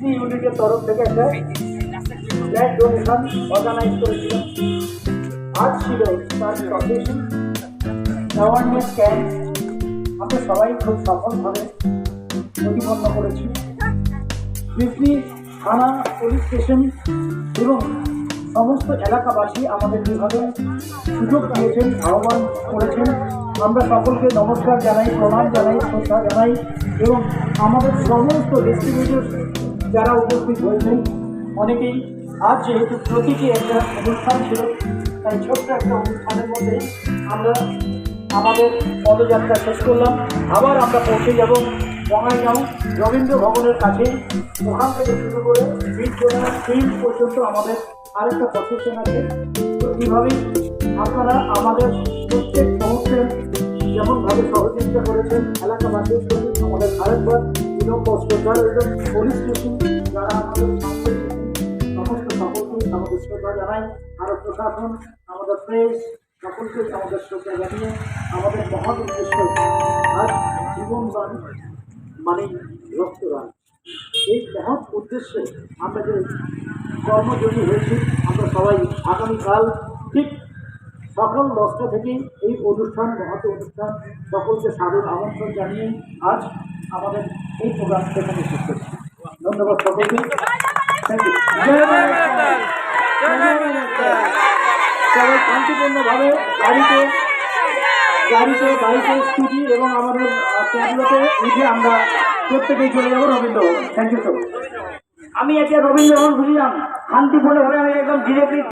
ইউনিটের তরফ থেকে একটা ব্লাড ডোনেশন অর্গানাইজ করেছিলাম। আজ ছিল তার প্রফেশন অ্যাওয়ারনেস ক্যাম্প। আমরা সবাই খুব সফলভাবে প্রতিপন্ন করেছি। কৃষ্ণী থানা, পুলিশ স্টেশন এবং সমস্ত এলাকাবাসী আমাদের যেভাবে সুযোগ দিয়েছেন, আহ্বান করেছেন, আমরা সকলকে নমস্কার জানাই, প্রণাম জানাই, শ্রদ্ধা জানাই। এবং আমাদের সমস্ত ডিস্ট্রিবিউটর যারা উপস্থিত হয়েছেন অনেকেই, আজ যেহেতু প্রতীকী একটা অনুষ্ঠান ছিল, তাই ছোট্ট একটা অনুষ্ঠানের মধ্যে আমরা আমাদের পদযাত্রা শেষ করলাম। আবার আমরা পৌঁছে যাব বঙ্গাইগাঁও রবীন্দ্র ভবনের কাছে। ওখান থেকে শুরু করে বীরজোড়া ফিল্ড পর্যন্ত আমাদের আরেকটা প্রসেশন আছে। তো এইভাবেই আপনারা আমাদের প্রত্যেক মুহূর্তে যেমনভাবে সহযোগিতা করেছেন এলাকাবাসীর প্রতি আমাদের আরেকবার বিনম্র শ্রদ্ধা রইল। পুলিশ স্টেশন যারা আমাদের সঙ্গে সমস্ত সকলকেই আমাদের শ্রদ্ধা জানাই। আরও প্রশাসন, আমাদের প্রেস, সকলকে আমাদের শ্রদ্ধা জানিয়ে আমাদের মহৎ উদ্দেশ্য আজ জীবনদান মানে রক্তদান, এই মহৎ উদ্দেশ্যে আমরা যে কর্মযোগী হয়েছি, আমরা সবাই আগামীকাল ঠিক সকাল 10টা থেকে এই অনুষ্ঠান, মহৎ অনুষ্ঠান, সকলকে সাদর আমন্ত্রণ জানিয়ে আজ আমাদের এই প্রোগ্রাম সেখানে শেষ করছি। ধন্যবাদ সকলকে। Thank you. সবাই শান্তিপূর্ণভাবে গাড়িতে, বাইকে, স্কুটি এবং আমাদের ক্যাবলোতে উঠে আমরা প্রত্যেকেই চলে যাবো Rabindrabhavan. Thank you so much. আমি একটা রবীন্দ্রভবন বুঝলাম শান্তিপূর্ণভাবে, আমি একদম ডিরেক্টলি